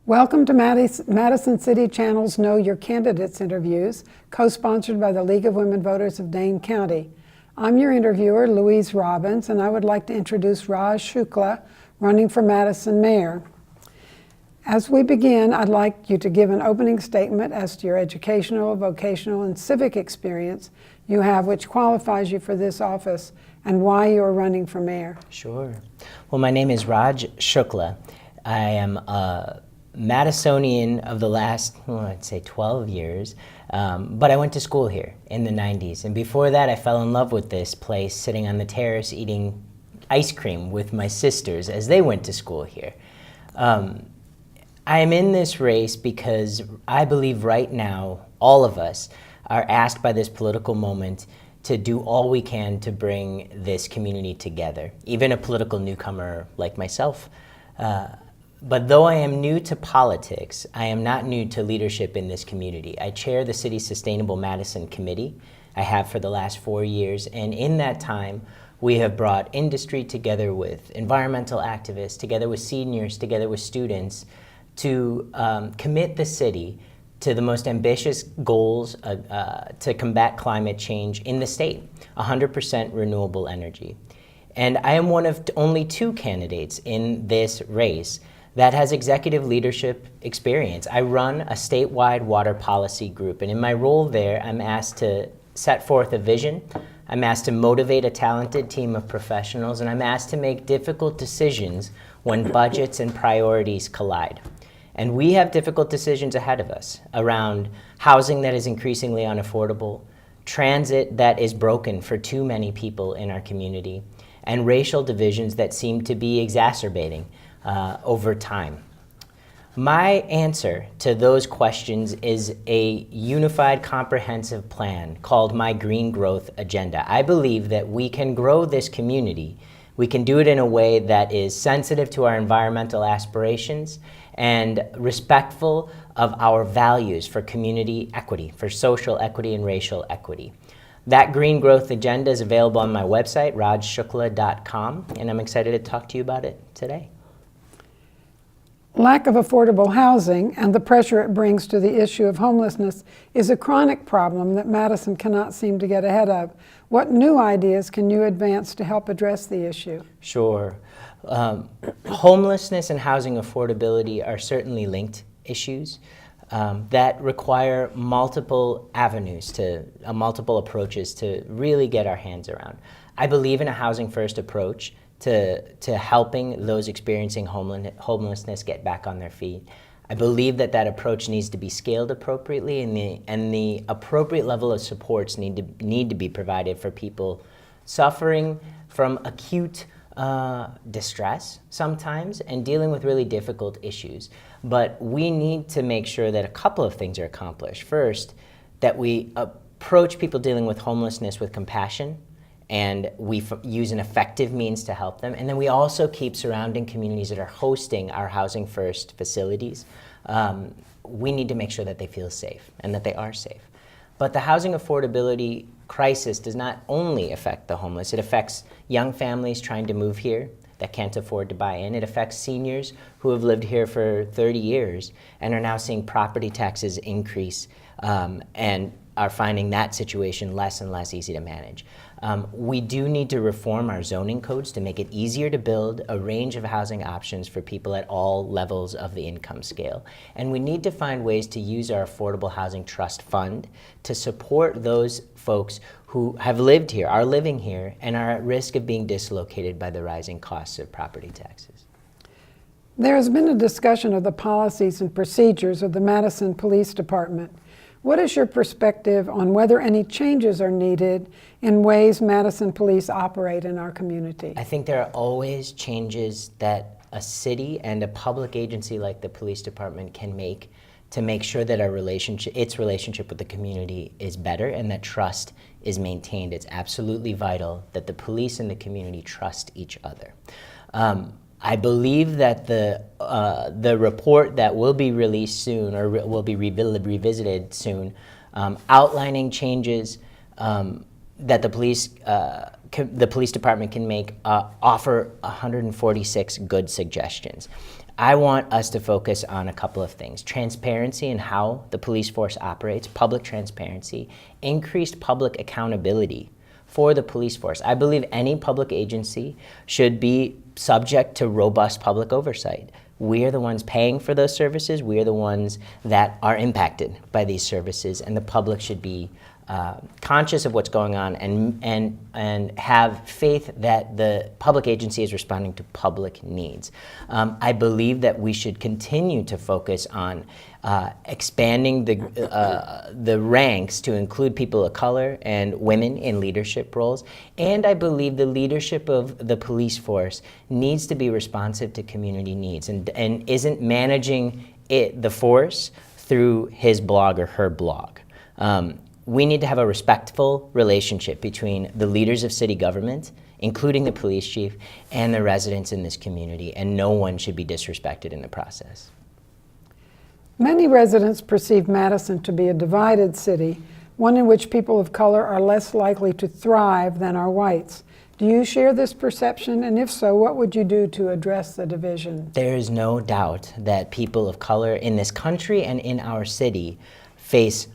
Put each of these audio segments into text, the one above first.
Welcome to Madison City Channel's Know Your Candidates interviews, co-sponsored by the League of Women Voters of Dane County. I'm your interviewer, Louise Robbins, and I would like to introduce Raj Shukla, running for Madison Mayor. As we begin, I'd like you to give an opening statement as to your educational, vocational, and civic experience you have which qualifies you for this office and why you are running for mayor. Sure. Well, my name is Raj Shukla. I am a Madisonian of the last, I'd say 12 years, but I went to school here in the 90s. And before that, I fell in love with this place, sitting on the terrace eating ice cream with my sisters as they went to school here. I am in this race because I believe right now, all of us are asked by this political moment to do all we can to bring this community together, even a political newcomer like myself. But though I am new to politics, I am not new to leadership in this community. I chair the city's Sustainable Madison Committee. I have for the last 4 years, and in that time, we have brought industry together with environmental activists, together with seniors, together with students, to commit the city to the most ambitious goals to combat climate change in the state, 100% renewable energy. And I am one of only 2 candidates in this race that has executive leadership experience. I run a statewide water policy group, and in my role there, I'm asked to set forth a vision, I'm asked to motivate a talented team of professionals, and I'm asked to make difficult decisions when budgets and priorities collide. And we have difficult decisions ahead of us around housing that is increasingly unaffordable, transit that is broken for too many people in our community, and racial divisions that seem to be exacerbating over time. My answer to those questions is a unified, comprehensive plan called my Green Growth Agenda. I believe that we can grow this community. We can do it in a way that is sensitive to our environmental aspirations and respectful of our values for community equity, for social equity and racial equity. That Green Growth Agenda is available on my website, rajshukla.com, and I'm excited to talk to you about it today. Lack of affordable housing and the pressure it brings to the issue of homelessness is a chronic problem that Madison cannot seem to get ahead of. What new ideas can you advance to help address the issue? Sure. Homelessness and housing affordability are certainly linked issues that require multiple avenues, multiple approaches to really get our hands around. I believe in a housing-first approach to helping those experiencing homelessness get back on their feet. I believe that that approach needs to be scaled appropriately, and the appropriate level of supports need to be provided for people suffering from acute distress sometimes and dealing with really difficult issues. But we need to make sure that a couple of things are accomplished. First, that we approach people dealing with homelessness with compassion, and we use an effective means to help them. And then we also keep surrounding communities that are hosting our Housing First facilities. We need to make sure that they feel safe and that they are safe. But the housing affordability crisis does not only affect the homeless. It affects young families trying to move here that can't afford to buy in. It affects seniors who have lived here for 30 years and are now seeing property taxes increase and are finding that situation less and less easy to manage. We do need to reform our zoning codes to make it easier to build a range of housing options for people at all levels of the income scale. And we need to find ways to use our Affordable Housing Trust Fund to support those folks who have lived here, are living here, and are at risk of being dislocated by the rising costs of property taxes. There has been a discussion of the policies and procedures of the Madison Police Department. What is your perspective on whether any changes are needed in ways Madison police operate in our community? I think there are always changes that a city and a public agency like the police department can make to make sure that its relationship with the community is better and that trust is maintained. It's absolutely vital that the police and the community trust each other. I believe that the report that will be released soon, or will be revisited soon, outlining changes that the police the police department can offer 146 good suggestions. I want us to focus on a couple of things: transparency in how the police force operates, public transparency, increased public accountability for the police force. I believe any public agency should be subject to robust public oversight. We are the ones paying for those services. We are the ones that are impacted by these services, and the public should be conscious of what's going on and have faith that the public agency is responding to public needs. I believe that we should continue to focus on expanding the ranks to include people of color and women in leadership roles. And I believe the leadership of the police force needs to be responsive to community needs and isn't managing the force through his blog or her blog. We need to have a respectful relationship between the leaders of city government, including the police chief, and the residents in this community, and no one should be disrespected in the process. Many residents perceive Madison to be a divided city, one in which people of color are less likely to thrive than are whites. Do you share this perception? And if so, what would you do to address the division? There is no doubt that people of color in this country and in our city face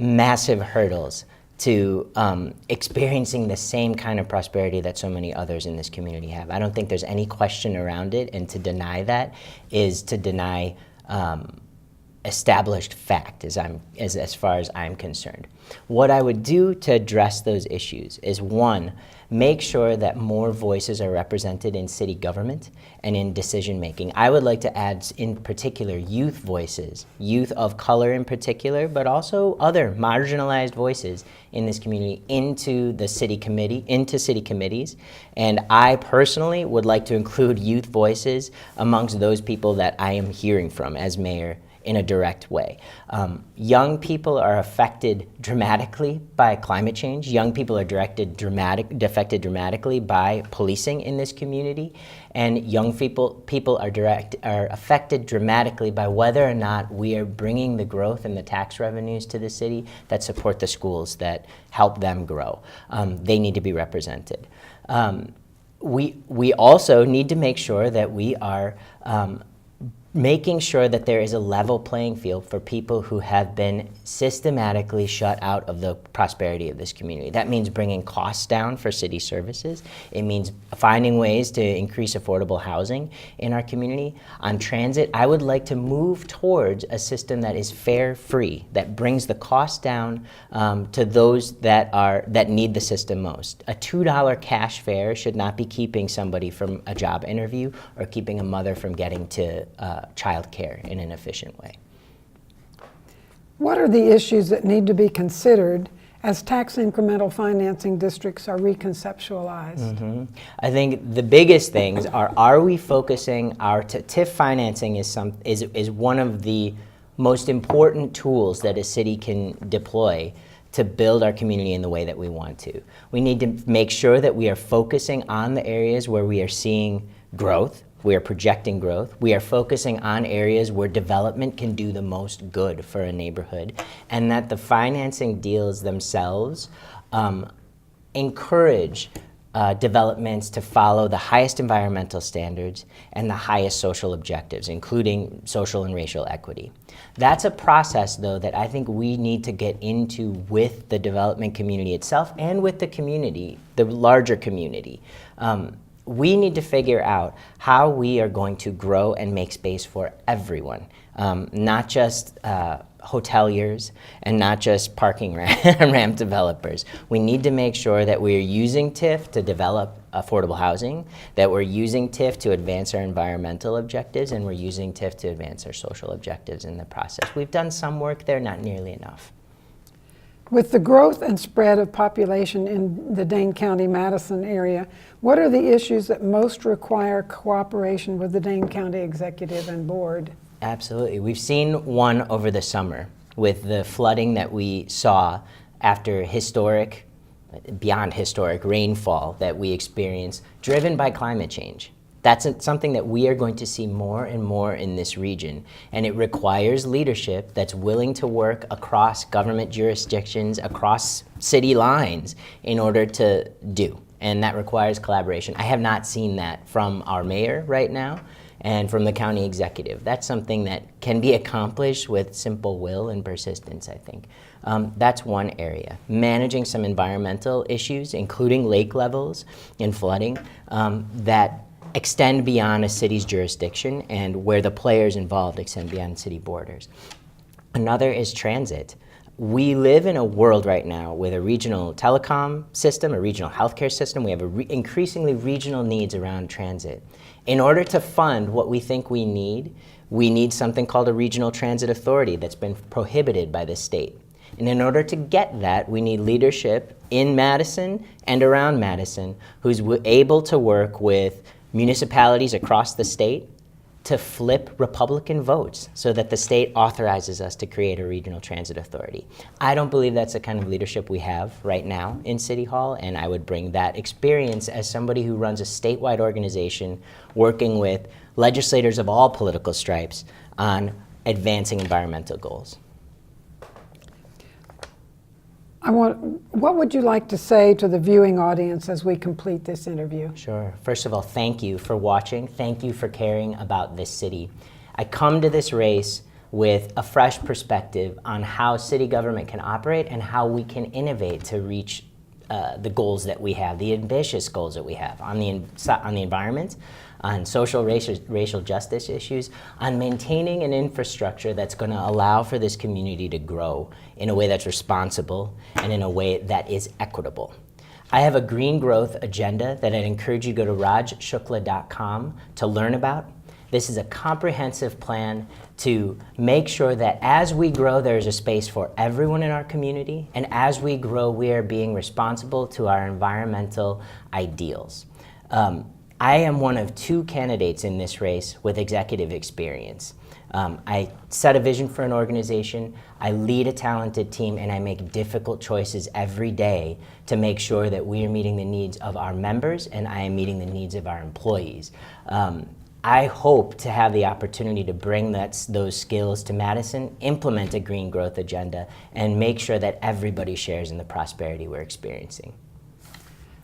massive hurdles to experiencing the same kind of prosperity that so many others in this community have. I don't think there's any question around it, and to deny that is to deny established fact as far as I'm concerned. What I would do to address those issues is, one, make sure that more voices are represented in city government and in decision making. I would like to add in particular youth voices, youth of color in particular, but also other marginalized voices in this community into city committees. And I personally would like to include youth voices amongst those people that I am hearing from as mayor in a direct way. Young people are affected dramatically by climate change. Young people are affected dramatically by policing in this community. And young people are affected dramatically by whether or not we are bringing the growth and the tax revenues to the city that support the schools that help them grow. They need to be represented. We also need to make sure that we are making sure that there is a level playing field for people who have been systematically shut out of the prosperity of this community. That means bringing costs down for city services. It means finding ways to increase affordable housing in our community. On transit, I would like to move towards a system that is fare free, that brings the cost down to those that need the system most. A $2 cash fare should not be keeping somebody from a job interview or keeping a mother from getting to child care in an efficient way. What are the issues that need to be considered as tax incremental financing districts are reconceptualized? I think the biggest things are we focusing our TIF financing is one of the most important tools that a city can deploy to build our community in the way that we want to. We need to make sure that we are focusing on the areas where we are seeing growth. We are projecting growth. We are focusing on areas where development can do the most good for a neighborhood, and that the financing deals themselves encourage developments to follow the highest environmental standards and the highest social objectives, including social and racial equity. That's a process, though, that I think we need to get into with the development community itself and with the community, the larger community. We need to figure out how we are going to grow and make space for everyone, not just hoteliers and not just parking ramp developers. We need to make sure that we are using TIF to develop affordable housing, that we're using TIF to advance our environmental objectives, and we're using TIF to advance our social objectives in the process. We've done some work there, not nearly enough. With the growth and spread of population in the Dane County, Madison area, what are the issues that most require cooperation with the Dane County Executive and Board? Absolutely. We've seen one over the summer with the flooding that we saw after beyond historic rainfall that we experienced, driven by climate change. That's something that we are going to see more and more in this region, and it requires leadership that's willing to work across government jurisdictions, across city lines, in order to do. and that requires collaboration. I have not seen that from our mayor right now and from the county executive. That's something that can be accomplished with simple will and persistence, I think. That's one area. Managing some environmental issues, including lake levels and flooding, that extend beyond a city's jurisdiction and where the players involved extend beyond city borders. Another is transit. We live in a world right now with a regional telecom system, a regional healthcare system. We have increasingly regional needs around transit. In order to fund what we think we need something called a regional transit authority that's been prohibited by the state. And in order to get that, we need leadership in Madison and around Madison who's able to work with municipalities across the state to flip Republican votes so that the state authorizes us to create a regional transit authority. I don't believe that's the kind of leadership we have right now in City Hall, and I would bring that experience as somebody who runs a statewide organization working with legislators of all political stripes on advancing environmental goals. What would you like to say to the viewing audience as we complete this interview? Sure. First of all, thank you for watching. Thank you for caring about this city. I come to this race with a fresh perspective on how city government can operate and how we can innovate to reach the goals that we have, the ambitious goals that we have on the environment, on social racial justice issues, on maintaining an infrastructure that's going to allow for this community to grow in a way that's responsible and in a way that is equitable. I have a green growth agenda that I'd encourage you to go to rajshukla.com to learn about. This is a comprehensive plan to make sure that as we grow, there's a space for everyone in our community, and as we grow, we are being responsible to our environmental ideals. I am one of 2 candidates in this race with executive experience. I set a vision for an organization, I lead a talented team, and I make difficult choices every day to make sure that we are meeting the needs of our members and I am meeting the needs of our employees. I hope to have the opportunity to bring those skills to Madison, implement a green growth agenda, and make sure that everybody shares in the prosperity we're experiencing.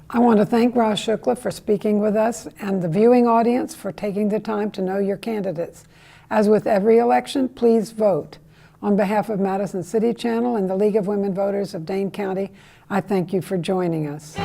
I want to thank Raj Shukla for speaking with us and the viewing audience for taking the time to know your candidates. As with every election, please vote. On behalf of Madison City Channel and the League of Women Voters of Dane County, I thank you for joining us.